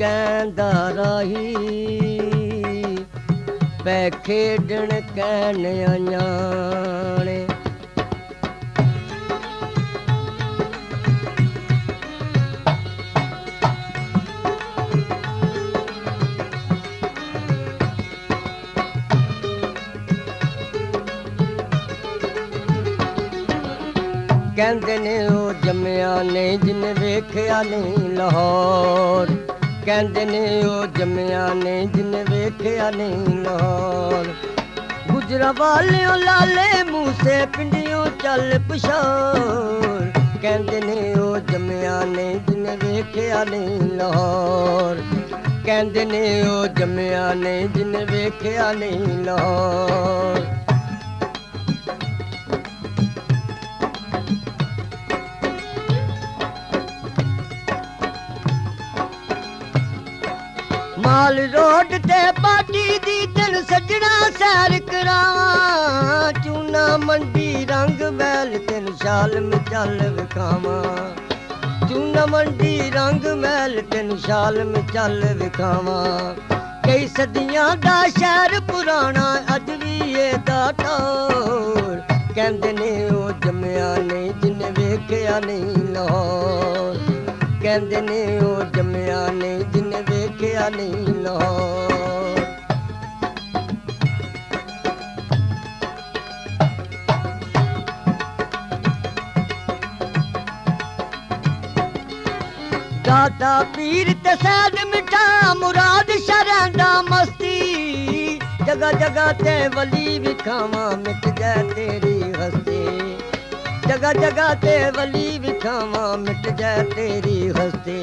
कहंदा राही पै खेडण कहन अञाणे कहंदे ने ओ जम्मिया ने जिन वेखिया नहीं लाहौर कहंदे ने ओ जम्मिया ने जिन वेखिया नहीं लाहौर गुजरा वालियों लाले मूसे पिंडियों चल पछोर कहंदे ने ओ जम्मिया ने जिन वेखिया नहीं लाहौर कहंदे ने ओ जम्मिया ने जिन वेखिया नहीं लाहौर माल रोड ते पार्टी दी तेन सजना सैर करावां चूना मंडी रंग बैल तेन शाल में चल विखावां चूना मंडी रंग महल तेन शाल में चल विखावां कई सदियां दा शहर पुराना अज भी एदा टोर कहंदे ने ओ जम्मिया ने जिन वेखिया नहीं लाहौर कहंदे ने ओ जम्मिया ने जिन वेखिया नहीं लाहौर दादा पीर ते सैद मिठा मुराद शरंदा मस्ती जगह जगह ते वली विखावां मिट जाए तेरी हस्ती जगह जगह ते वली विखावां मिट जाए तेरी हस्ती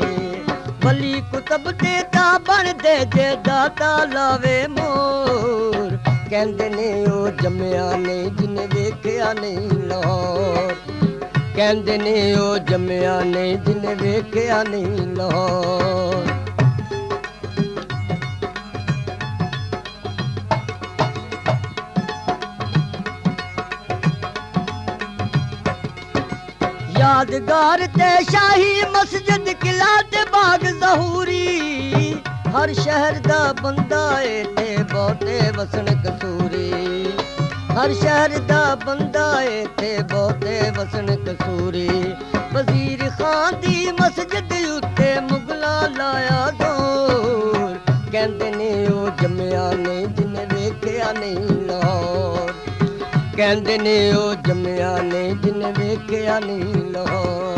वली कुतब देता बन दे जे दाता लावे मोर कहंदे ने ओ जम्मिया ने जिन वेखिया नहीं लाहौर कहंदे ने ओ जम्मिया ने जिन वेखिया नहीं लाहौर यादगार ते शाही मस्जिद किला ते बाग ज़हूरी हर शहर दा बंदा ए ते बहुते वसन कसूरी हर शहर दा बंदा ए ते बहुते वसन कसूरी वजीर खान दी मस्जिद उत्ते मुगला लाया जोर कहंदे ने ओ जम्मिया ने जिन वेखिया नहीं लाहौर कहंदे ने ओ जम्मिया ने जिन वेखिया नहीं लाहौर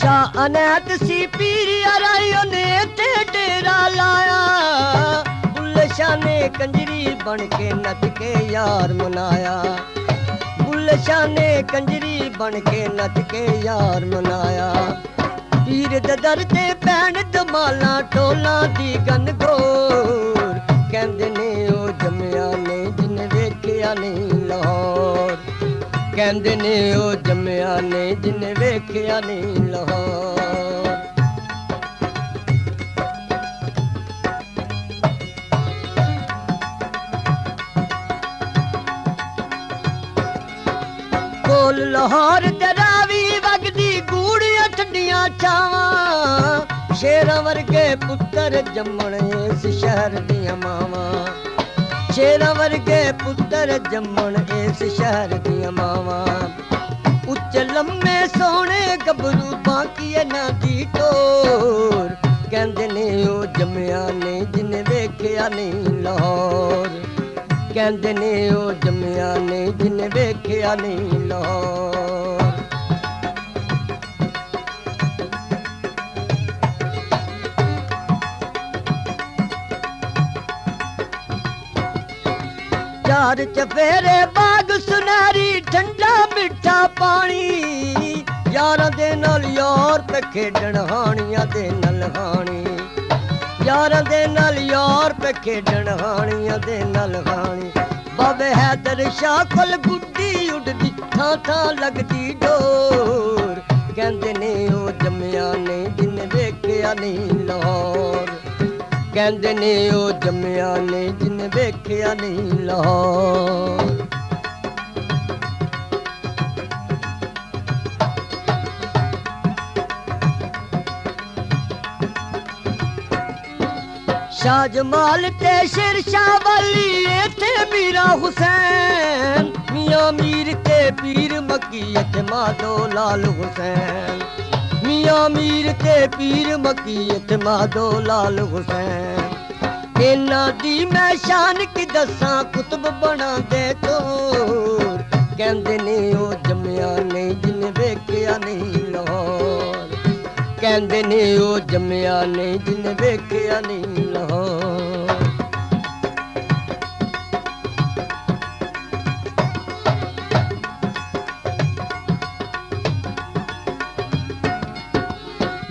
शाह अनैत सी पीर अराइयों ने ते डेरा लाया बुल्ले शाह ने कंजरी बन के नच के यार मनाया बुल्ले शाह ने कंजरी बन के नच के यार मनाया पीर दे दर ते भैन दमाला टोला दी गनगोर कहंदे ने ओ जम्मिया ने जिन वेखिया नहीं लाहौर कहंदे ने ओ जम्मिया ने जिन वेखिया नहीं लाहौर कोल लाहौर ते रावी वगदी गूड़ियां ठंडियां छावां शेरां वर्गे पुत्तर जम्मण इस शहर दियां मावां शेरां वर्गे पुत्तर जम्मण इस शहर दियां मावां उच्च लम्मे सोने गबरू बाकी ना दी टोर कहंदे ने ओ जम्मिया ने जिन वेखिया नहीं लाहौर कहंदे ने ओ जम्मिया ने जिन वेखिया नहीं लाहौर चार चफेरे बाग सुनहरी ठंडा मिठा पानी यारां दे नाल यार पे खेडण हानियां दे नाल हानी यारां दे नाल यार पे खेडण हानियां दे नाल हानी बाबे हैदर शाह कोल गुड्डी उड़दी थां थां लगदी डोर कहंदे ने ओ जम्मिया ने जिन वेखिया नहीं लाहौर ਕਹਿੰਦੇ ਨੇ ਉਹ ਜੰਮਿਆ ਨਹੀਂ ਜਿਹਨੇ ਵੇਖਿਆ ਨਹੀਂ ਲਾਹੌਰ। शाह जमाल ते शेरशाह वाली इत्थे मीरा हुसैन, मियां मीर ते पीर मक्की इत्थे माधो लाल हुसैन, मियां मीर ते पीर मक्की इत्थे माधो लाल हुसैन। इन्हां दी मैं शान की दसां कुतुब बना दे तोर, कहंदे ने ओ जम्मिया नहीं जिन्ने वेखिया नहीं लाहौर, कहंदे ने ओ जम्मिया नहीं जिन्ने वेखिया नहीं लाहौर।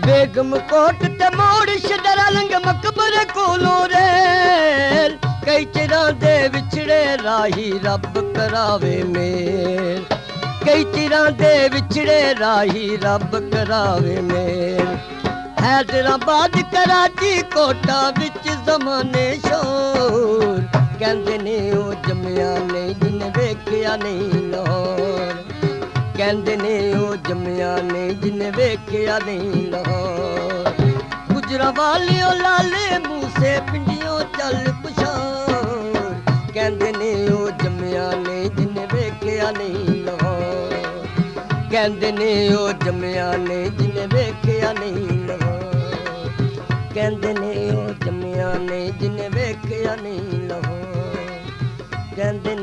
बेगम कोट ते मोड़ शदरा लंग मकबरे कोलों रेल, कई चिरां दे विछड़े राही रब करावे मेल, कई चिरां दे विछड़े राही रब करावे मेल। हैदराबाद कराची कोटा विच ज़माने शोर, कहंदे ने ओ जम्मिया नहीं जिन्ने वेखिया नहीं लाहौर, कहंदे ने ओ जम्मिया नहीं जिन्ने वेखिया नहीं लाहौर। गुजरावाली ओ लाले मूसे पिंडियों चल पुछार, कहंदे ने ओ जम्मिया नहीं जिन्ने वेखिया नहीं लाहौर, कहंदे ने ओ जम्मिया नहीं जिन्ने वेखिया नहीं लाहौर, कहंदे ने ओ जम्मिया नहीं जिन्ने वेखिया नहीं लाहौर, कहंदे